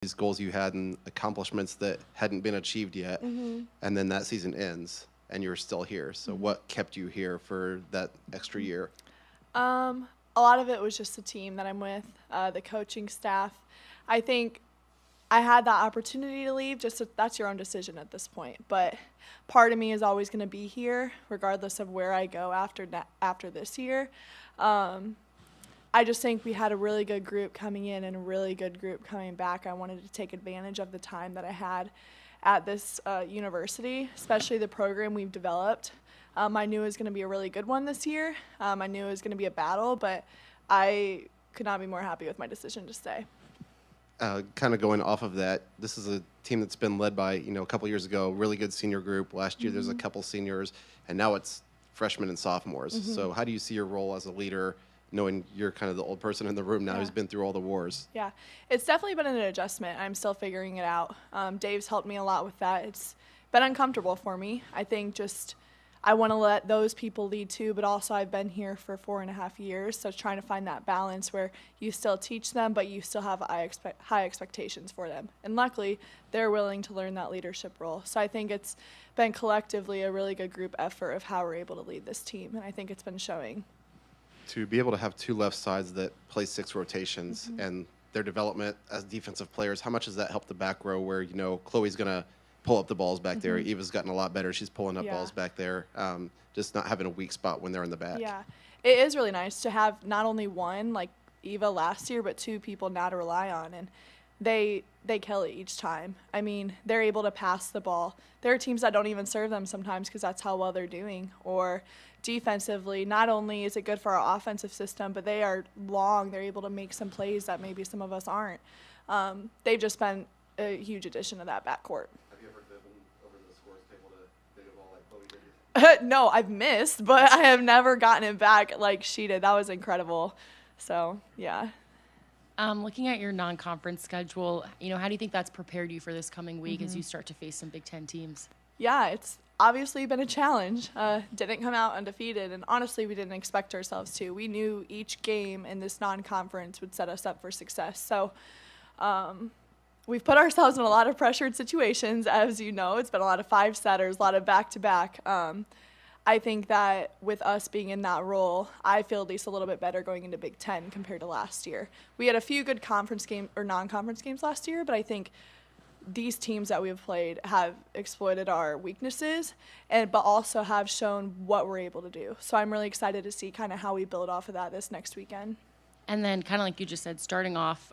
these goals you had and accomplishments that hadn't been achieved yet, and then that season ends and you're still here. So what kept you here for that extra year? A lot of it was just the team that I'm with, the coaching staff. I think I had that opportunity to leave. That's your own decision at this point. But part of me is always going to be here, regardless of where I go after this year. I just think we had a really good group coming in and a really good group coming back. I wanted to take advantage of the time that I had at this university, especially the program we've developed. I knew it was going to be a really good one this year. I knew it was going to be a battle, but I could not be more happy with my decision to stay. Kind of going off of that, this is a team that's been led by, a couple years ago, really good senior group. Last year there's a couple seniors, and now it's freshmen and sophomores. So how do you see your role as a leader, knowing you're kind of the old person in the room now who's been through all the wars? Yeah, it's definitely been an adjustment. I'm still figuring it out. Dave's helped me a lot with that. It's been uncomfortable for me. I think I want to let those people lead too, but also I've been here for 4.5 years, so trying to find that balance where you still teach them, but you still have high expectations for them. And luckily, they're willing to learn that leadership role. So I think it's been collectively a really good group effort of how we're able to lead this team, and I think it's been showing. To be able to have two left sides that play 6 rotations and their development as defensive players, how much has that helped the back row where, Chloe's going to pull up the balls back there. Eva's gotten a lot better. She's pulling up balls back there, just not having a weak spot when they're in the back. Yeah, it is really nice to have not only one, like Eva last year, but 2 people now to rely on, and they kill it each time. I mean, they're able to pass the ball. There are teams that don't even serve them sometimes because that's how well they're doing. Or defensively, not only is it good for our offensive system, but they are long. They're able to make some plays that maybe some of us aren't. They've just been a huge addition to that backcourt. No, I've missed, but I have never gotten it back like she did. That was incredible. So, yeah. Looking at your non-conference schedule, how do you think that's prepared you for this coming week as you start to face some Big Ten teams? Yeah, it's obviously been a challenge. Didn't come out undefeated, and honestly, we didn't expect ourselves to. We knew each game in this non-conference would set us up for success. So, we've put ourselves in a lot of pressured situations, as you know. It's been a lot of 5-setters, a lot of back-to-back. I think that with us being in that role, I feel at least a little bit better going into Big Ten compared to last year. We had a few good conference game or non-conference games last year, but I think these teams that we have played have exploited our weaknesses, but also have shown what we're able to do. So I'm really excited to see kind of how we build off of that this next weekend. And then kind of like you just said, starting off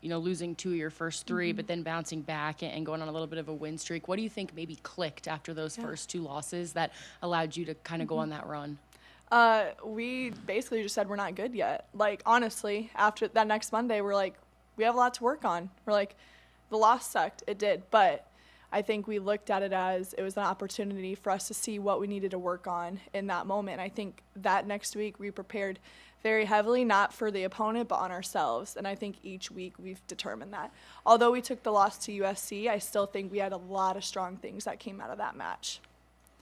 losing 2 of your first 3, but then bouncing back and going on a little bit of a win streak. What do you think maybe clicked after those first 2 losses that allowed you to kind of go on that run? We basically just said we're not good yet. Like, honestly, after that next Monday, we're like, we have a lot to work on. We're like, the loss sucked. It did. But I think we looked at it as it was an opportunity for us to see what we needed to work on in that moment. I think that next week we prepared very heavily, not for the opponent, but on ourselves. And I think each week we've determined that. Although we took the loss to USC, I still think we had a lot of strong things that came out of that match.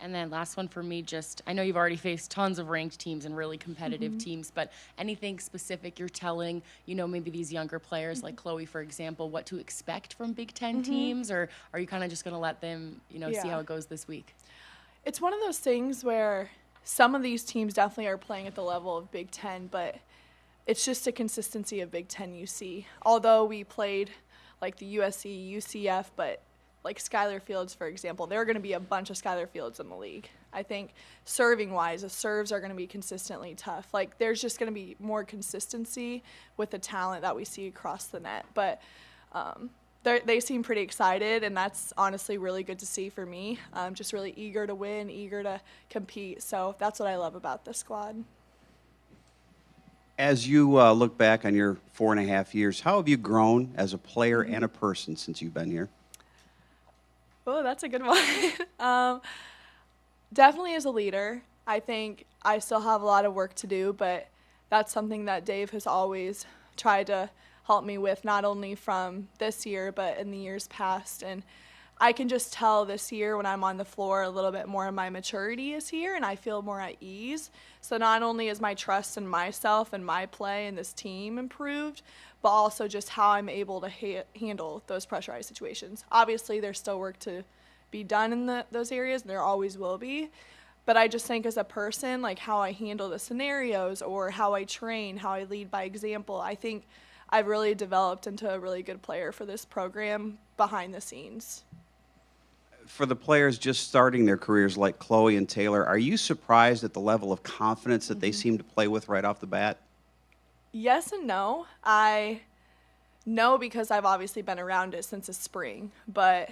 And then last one for me, I know you've already faced tons of ranked teams and really competitive teams, but anything specific you're telling, maybe these younger players like Chloe, for example, what to expect from Big Ten teams, or are you kind of just going to let them, see how it goes this week? It's one of those things where some of these teams definitely are playing at the level of Big Ten, but it's just a consistency of Big Ten you see. Although we played like the USC, UCF, but like Skylar Fields, for example, there are going to be a bunch of Skylar Fields in the league. I think serving-wise, the serves are going to be consistently tough. Like, there's just going to be more consistency with the talent that we see across the net. But they seem pretty excited, and that's honestly really good to see for me. I'm just really eager to win, eager to compete. So that's what I love about this squad. As you look back on your 4.5 years, how have you grown as a player and a person since you've been here? Oh, that's a good one. Definitely as a leader. I think I still have a lot of work to do, but that's something that Dave has always tried to help me with, not only from this year, but in the years past. And I can just tell this year when I'm on the floor a little bit more of my maturity is here and I feel more at ease. So not only is my trust in myself and my play and this team improved, but also just how I'm able to handle those pressurized situations. Obviously, there's still work to be done in those areas, and there always will be. But I just think as a person, like how I handle the scenarios or how I train, how I lead by example, I think I've really developed into a really good player for this program behind the scenes. For the players just starting their careers like Chloe and Taylor, are you surprised at the level of confidence that they seem to play with right off the bat? Yes and no. I know because I've obviously been around it since the spring. But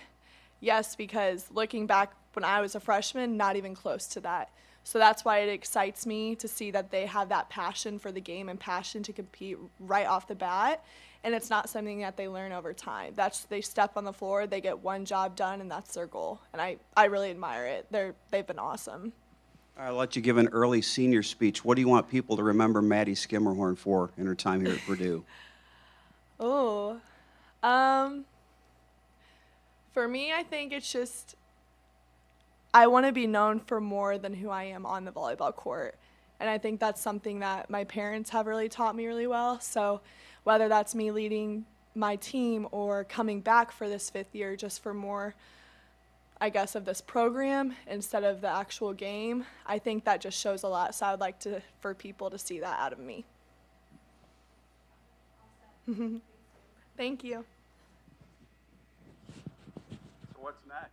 yes, because looking back when I was a freshman, not even close to that. So that's why it excites me to see that they have that passion for the game and passion to compete right off the bat. And it's not something that they learn over time. They step on the floor, they get one job done, and that's their goal. And I really admire it. They've been awesome. I'll let you give an early senior speech. What do you want people to remember Maddie Schermerhorn for in her time here at Purdue? Oh, for me, I think it's just I want to be known for more than who I am on the volleyball court. And I think that's something that my parents have really taught me really well. So whether that's me leading my team or coming back for this 5th year just for more, I guess, of this program instead of the actual game, I think that just shows a lot. So I would like for people to see that out of me. Thank you. So what's next?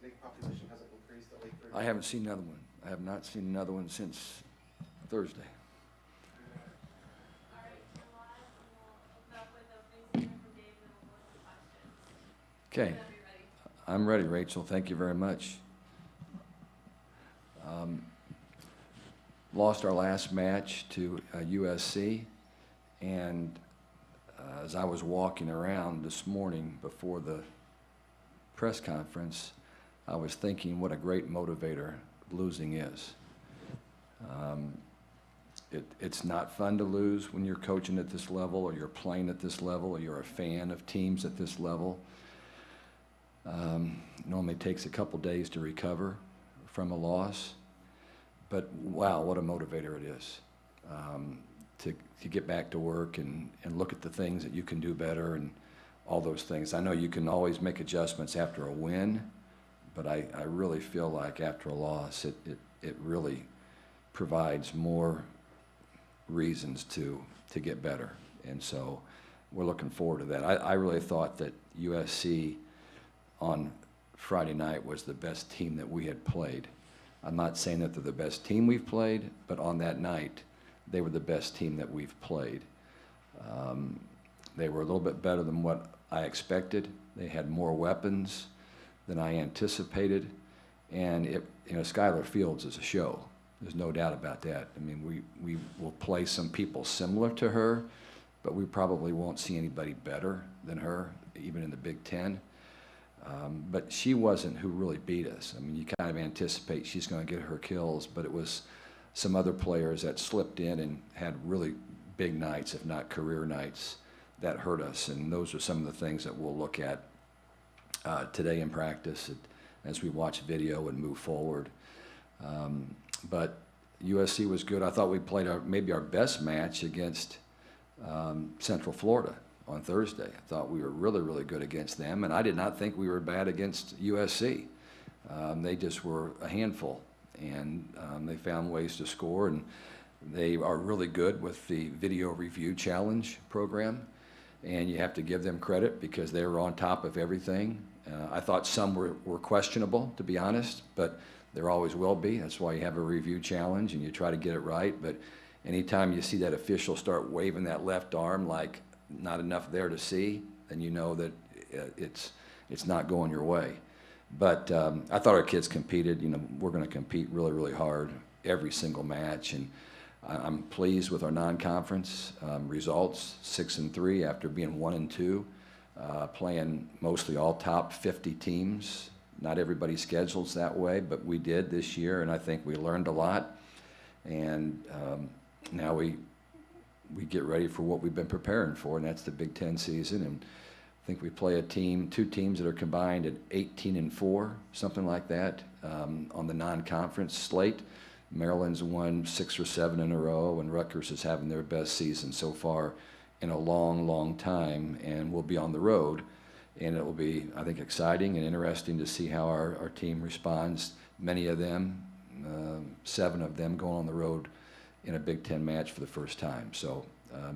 Snake population hasn't increased at Lake Purdue. I haven't seen another one. I have not seen another one since Thursday. Okay. I'm ready, Rachel. Thank you very much. Lost our last match to USC, and as I was walking around this morning before the press conference, I was thinking what a great motivator losing is. It's not fun to lose when you're coaching at this level or you're playing at this level or you're a fan of teams at this level. Normally takes a couple days to recover from a loss, but wow, what a motivator it is to get back to work and look at the things that you can do better and all those things. I know you can always make adjustments after a win, but I really feel like after a loss, it really provides more reasons to get better. And so we're looking forward to that. I really thought that USC on Friday night was the best team that we had played. I'm not saying that they're the best team we've played, but on that night, they were the best team that we've played. They were a little bit better than what I expected. They had more weapons than I anticipated, and Skylar Fields is a show. There's no doubt about that. I mean, we will play some people similar to her, but we probably won't see anybody better than her, even in the Big Ten. But she wasn't who really beat us. I mean, you kind of anticipate she's going to get her kills, but it was some other players that slipped in and had really big nights, if not career nights, that hurt us. And those are some of the things that we'll look at today in practice as we watch video and move forward. But USC was good. I thought we played maybe our best match against Central Florida on Thursday. I thought we were really, really good against them, and I did not think we were bad against USC. They just were a handful, and they found ways to score, and they are really good with the video review challenge program, and you have to give them credit because they were on top of everything. I thought some were questionable, to be honest, but there always will be. That's why you have a review challenge, and you try to get it right. But anytime you see that official start waving that left arm like not enough there to see, then you know that it's not going your way. But I thought our kids competed. You know, we're going to compete really, really hard every single match, and I'm pleased with our non-conference results. 6-3 after being 1-2, playing mostly all top 50 teams. Not everybody's schedule's that way, but we did this year, and I think we learned a lot. And now we get ready for what we've been preparing for, and that's the Big Ten season. And I think we play two teams that are combined at 18-4, something like that, on the non-conference slate. Maryland's won 6 or 7 in a row, and Rutgers is having their best season so far in a long, long time, and we'll be on the road. And it will be, I think, exciting and interesting to see how our team responds. Many of them, 7 of them, going on the road in a Big Ten match for the first time. So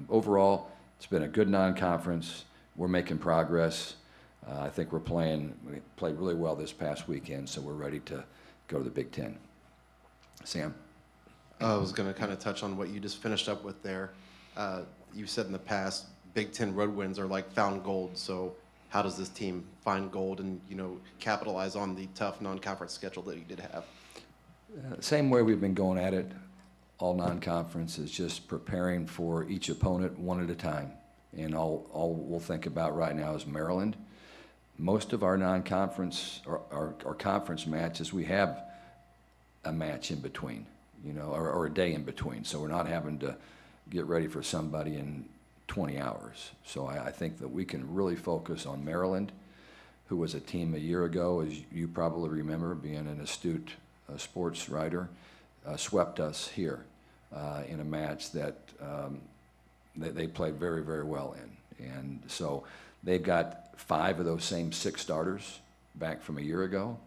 overall, it's been a good non-conference. We're making progress. I think we played really well this past weekend, so we're ready to go to the Big Ten. Sam? I was going to kind of touch on what you just finished up with there. You said in the past, Big Ten road wins are like found gold. So how does this team find gold and, you know, capitalize on the tough non-conference schedule that you did have? Same way we've been going at it all non-conference, is just preparing for each opponent one at a time. And all we'll think about right now is Maryland. Most of our non-conference or our conference matches, we have a match in between, you know, or a day in between. So we're not having to get ready for somebody in 20 hours. So I think that we can really focus on Maryland, who was a team a year ago, as you probably remember, being an astute sports writer, swept us here in a match that they played very, very well in. And so they've got 5 of those same 6 starters back from a year ago.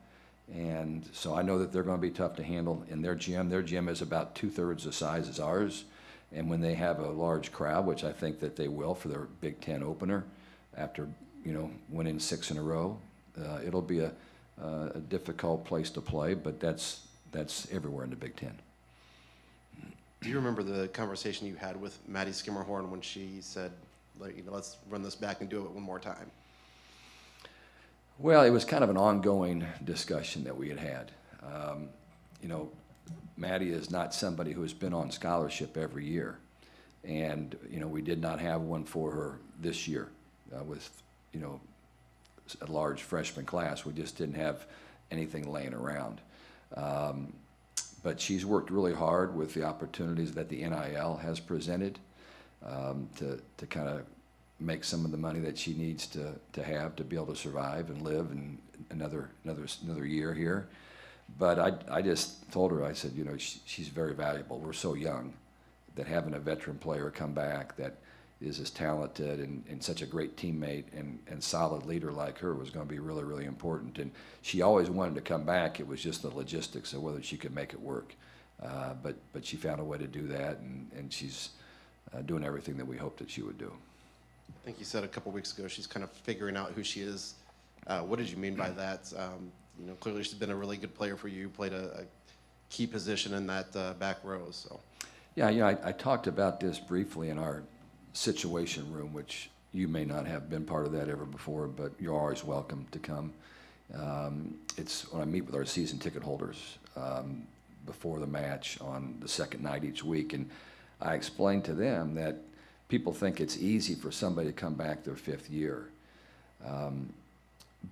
And so I know that they're going to be tough to handle in their gym. Their gym is about 2/3 the size as ours. And when they have a large crowd, which I think that they will for their Big Ten opener, after, you know, winning 6 in a row, it'll be a difficult place to play, but that's everywhere in the Big Ten. Do you remember the conversation you had with Maddie Schermerhorn when she said, like, you know, let's run this back and do it one more time? Well, it was kind of an ongoing discussion that we had. You know, Maddie is not somebody who has been on scholarship every year. And, you know, we did not have one for her this year with, you know, a large freshman class. We just didn't have anything laying around. But she's worked really hard with the opportunities that the NIL has presented to kind of make some of the money that she needs to have to be able to survive and live in another year here. But I just told her, I said, you know, she's very valuable. We're so young that having a veteran player come back that is as talented and such a great teammate and solid leader like her was going to be really, really important. And she always wanted to come back. It was just the logistics of whether she could make it work. But she found a way to do that, and she's doing everything that we hoped that she would do. I think you said a couple weeks ago she's kind of figuring out who she is. What did you mean by that? You know, clearly she's been a really good player for you, played a key position in that back row. So, yeah, I talked about this briefly in our situation room, which you may not have been part of that ever before, but you're always welcome to come. It's when I meet with our season ticket holders before the match on the second night each week, and I explained to them that people think it's easy for somebody to come back their 5th year.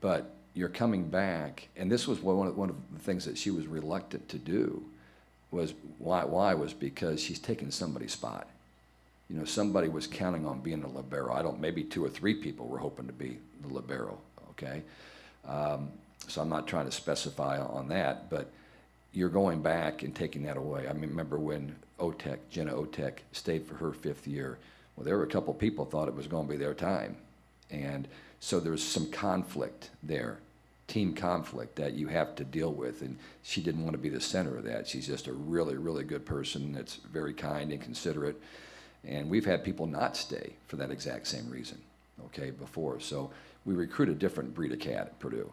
But you're coming back, and this was one of the things that she was reluctant to do, was why was because she's taking somebody's spot. You know, somebody was counting on being a libero. Maybe 2 or 3 people were hoping to be the libero, okay? So I'm not trying to specify on that, but you're going back and taking that away. I mean, remember when Jenna Otek stayed for her 5th year. Well, there were a couple people thought it was going to be their time. And so there's some conflict there, team conflict that you have to deal with. And she didn't want to be the center of that. She's just a really, really good person that's very kind and considerate. And we've had people not stay for that exact same reason, okay, before. So we recruit a different breed of cat at Purdue.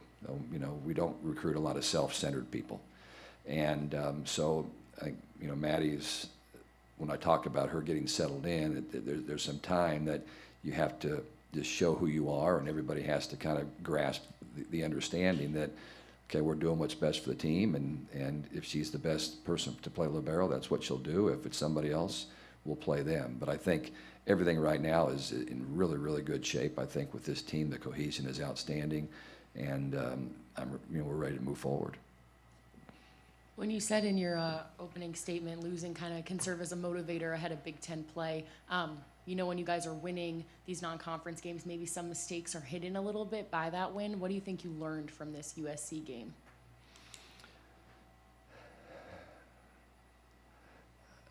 You know, we don't recruit a lot of self-centered people. And so, you know, Maddie's, when I talk about her getting settled in, there's some time that you have to just show who you are, and everybody has to kind of grasp the understanding that, okay, we're doing what's best for the team, and if she's the best person to play libero, that's what she'll do. If it's somebody else, we'll play them. But I think everything right now is in really, really good shape. I think with this team, the cohesion is outstanding, and we're ready to move forward. When you said in your opening statement, losing kind of can serve as a motivator ahead of Big Ten play, when you guys are winning these non-conference games, maybe some mistakes are hidden a little bit by that win. What do you think you learned from this USC game?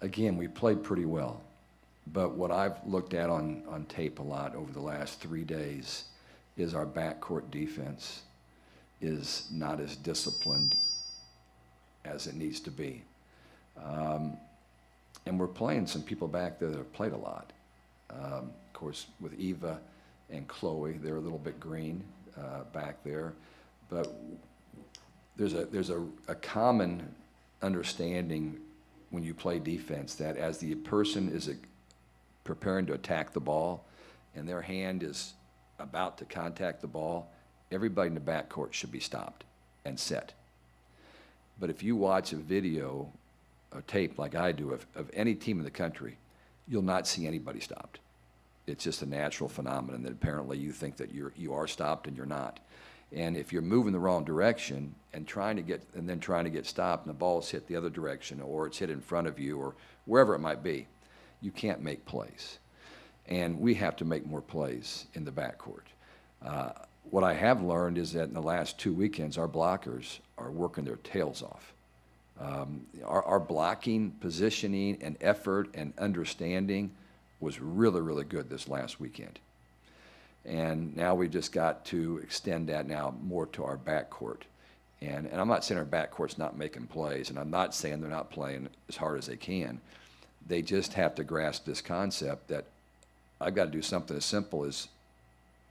Again, we played pretty well, but what I've looked at on tape a lot over the last 3 days is our backcourt defense is not as disciplined as it needs to be. And we're playing some people back there that have played a lot. Of course, with Eva and Chloe, they're a little bit green back there, but there's a common understanding when you play defense that as the person is preparing to attack the ball and their hand is about to contact the ball, everybody in the backcourt should be stopped and set. But if you watch a video, a tape like I do of any team in the country, you'll not see anybody stopped. It's just a natural phenomenon that apparently you think that you are stopped and you're not. And if you're moving the wrong direction and trying to get stopped and the ball's hit the other direction or it's hit in front of you or wherever it might be, you can't make plays. And we have to make more plays in the backcourt. What I have learned is that in the last 2 weekends, our blockers are working their tails off. Our blocking, positioning, and effort and understanding was really, really good this last weekend. And now we just got to extend that now more to our backcourt. And I'm not saying our backcourt's not making plays, and I'm not saying they're not playing as hard as they can. They just have to grasp this concept that I've got to do something as simple as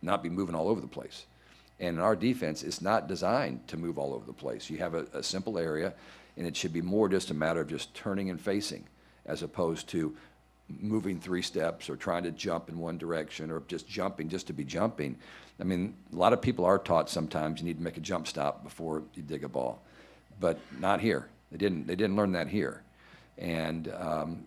not be moving all over the place. And our defense is not designed to move all over the place. You have a simple area, and it should be more just a matter of just turning and facing as opposed to moving 3 steps or trying to jump in one direction or just jumping just to be jumping. I mean, a lot of people are taught sometimes you need to make a jump stop before you dig a ball, but not here. They didn't learn that here. And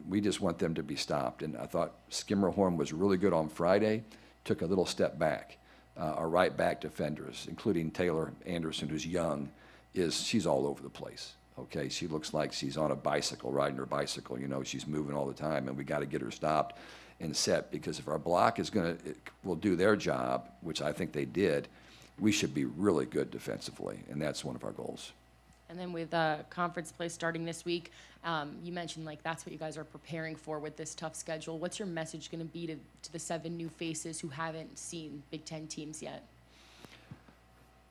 we just want them to be stopped. And I thought Skimmerhorn was really good on Friday, took a little step back. Our right back defenders, including Taylor Anderson, who's young, she's all over the place. Okay, she looks like she's on a bicycle, riding her bicycle. She's moving all the time, and we got to get her stopped and set, because if our block will do their job, which I think they did, we should be really good defensively, and that's one of our goals. And then with conference play starting this week, you mentioned that's what you guys are preparing for with this tough schedule. What's your message going to be to the 7 new faces who haven't seen Big Ten teams yet?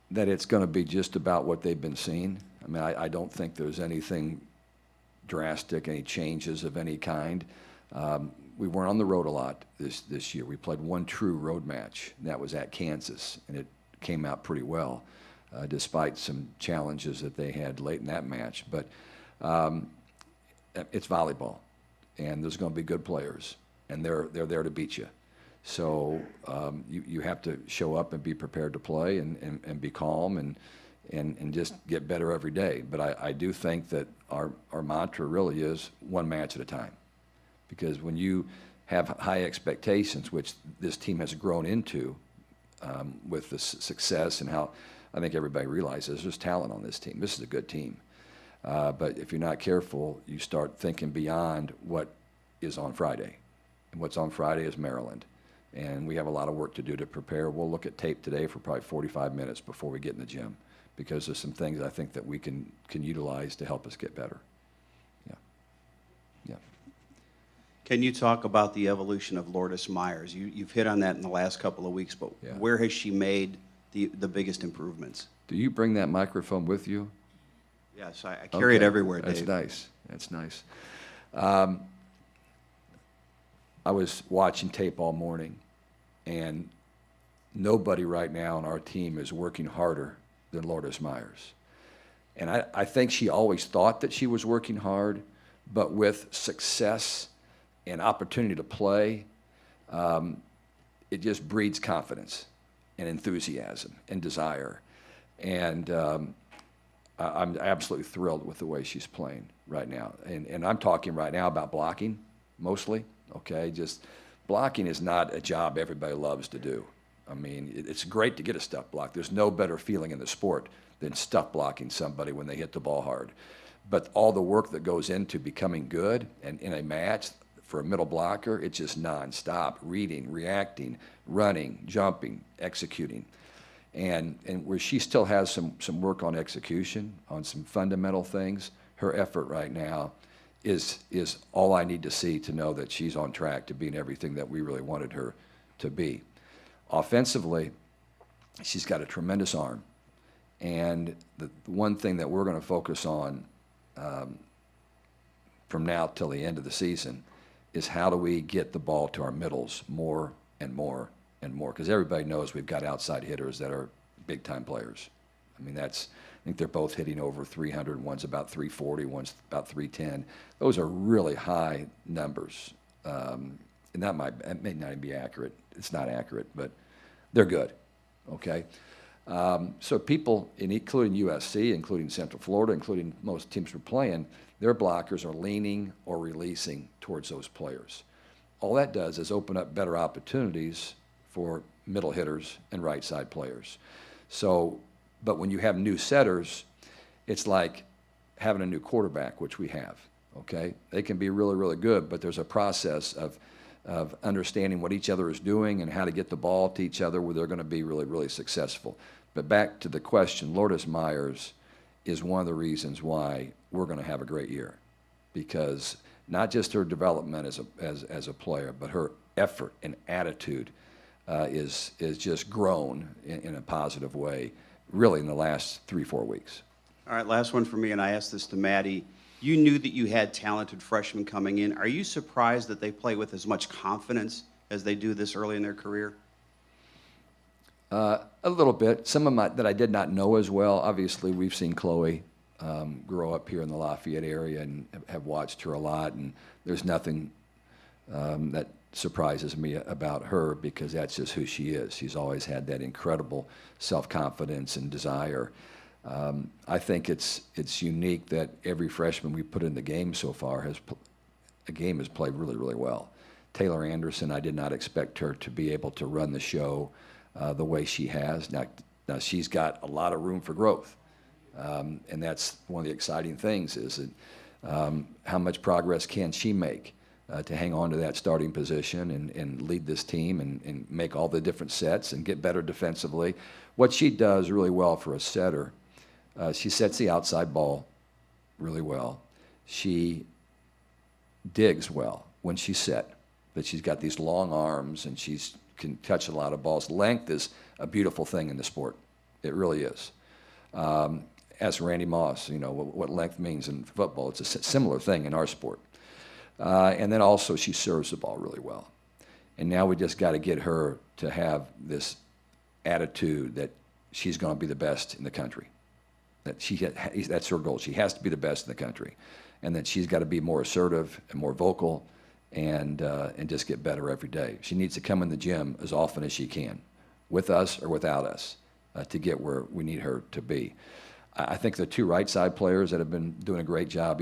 That it's going to be just about what they've been seeing. I mean, I don't think there's anything drastic, any changes of any kind. We weren't on the road a lot this year. We played one true road match, and that was at Kansas, and it came out pretty well, despite some challenges that they had late in that match. But it's volleyball, and there's going to be good players, and they're there to beat you. So you have to show up and be prepared to play and be calm and just get better every day. But I do think that our mantra really is one match at a time. Because when you have high expectations, which this team has grown into with the success and how I think everybody realizes there's talent on this team. This is a good team. But if you're not careful, you start thinking beyond what is on Friday. And what's on Friday is Maryland. And we have a lot of work to do to prepare. We'll look at tape today for probably 45 minutes before we get in the gym, because there's some things I think that we can utilize to help us get better. Yeah. Can you talk about the evolution of Lourdes Myers? You've hit on that in the last couple of weeks, but Yeah. Where has she made the biggest improvements? Do you bring that microphone with you? Yes, I carry it everywhere, That's Dave. nice. That's nice. I was watching tape all morning, and nobody right now on our team is working harder than Lourdes Myers. And I think she always thought that she was working hard, but with success and opportunity to play, it just breeds confidence and enthusiasm and desire. And I'm absolutely thrilled with the way she's playing right now. And I'm talking right now about blocking mostly, okay? Just blocking is not a job everybody loves to do. I mean, it's great to get a stuff block. There's no better feeling in the sport than stuff blocking somebody when they hit the ball hard. But all the work that goes into becoming good and in a match for a middle blocker, it's just nonstop, reading, reacting, running, jumping, executing. And where she still has some work on execution, on some fundamental things, her effort right now is all I need to see to know that she's on track to being everything that we really wanted her to be. Offensively, she's got a tremendous arm. And the one thing that we're going to focus on from now till the end of the season is how do we get the ball to our middles more and more and more, because everybody knows we've got outside hitters that are big-time players. I mean, I think they're both hitting over 300. One's about 340, one's about 310. Those are really high numbers. And that may not even be accurate. It's not accurate, but they're good, okay? So people, including USC, including Central Florida, including most teams we're playing, their blockers are leaning or releasing towards those players. All that does is open up better opportunities for middle hitters and right side players. So, but when you have new setters, it's like having a new quarterback, which we have, okay? They can be really, really good, but there's a process of understanding what each other is doing and how to get the ball to each other where they're going to be really, really successful. But back to the question, Lourdes Myers is one of the reasons why we're going to have a great year, because not just her development as a player, but her effort and attitude is just grown in a positive way, really in the last 3-4 weeks. All right, last one for me, and I asked this to Maddie. You knew that you had talented freshmen coming in. Are you surprised that they play with as much confidence as they do this early in their career? A little bit. Some of them that I did not know as well. Obviously, we've seen Chloe grow up here in the Lafayette area and have watched her a lot, and there's nothing that surprises me about her, because that's just who she is. She's always had that incredible self-confidence and desire. I think it's unique that every freshman we put in the game so far has played really, really well. Taylor Anderson, I did not expect her to be able to run the show the way she has. Now she's got a lot of room for growth, and that's one of the exciting things is that, how much progress can she make to hang on to that starting position and lead this team and make all the different sets and get better defensively. What she does really well for a setter, she sets the outside ball really well. She digs well when she's set, but she's got these long arms and she can touch a lot of balls. Length is a beautiful thing in the sport. It really is. Ask Randy Moss, what length means in football. It's a similar thing in our sport. And then also she serves the ball really well. And now we just got to get her to have this attitude that she's going to be the best in the country. That's her goal. She has to be the best in the country. And that she's got to be more assertive and more vocal and just get better every day. She needs to come in the gym as often as she can, with us or without us, to get where we need her to be. I think the two right side players that have been doing a great job,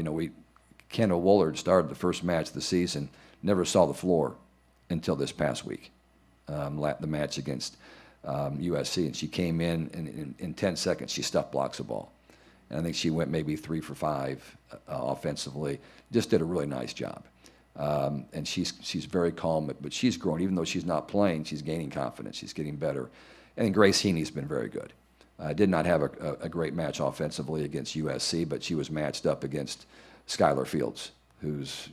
Kendall Woolard started the first match of the season, never saw the floor until this past week, the match against USC, and she came in 10 seconds, she stuff blocks a ball. And I think she went maybe 3 for 5 offensively, just did a really nice job. And she's very calm, but she's grown. Even though she's not playing, she's gaining confidence, she's getting better. And Grace Heaney's been very good. Did not have a great match offensively against USC, but she was matched up against Skylar Fields, who's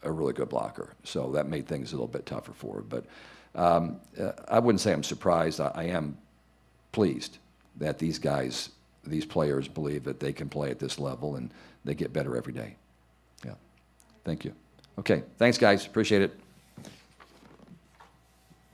a really good blocker. So that made things a little bit tougher for her. But I wouldn't say I'm surprised. I am pleased that these players believe that they can play at this level and they get better every day. Yeah. Thank you. Okay. Thanks, guys. Appreciate it.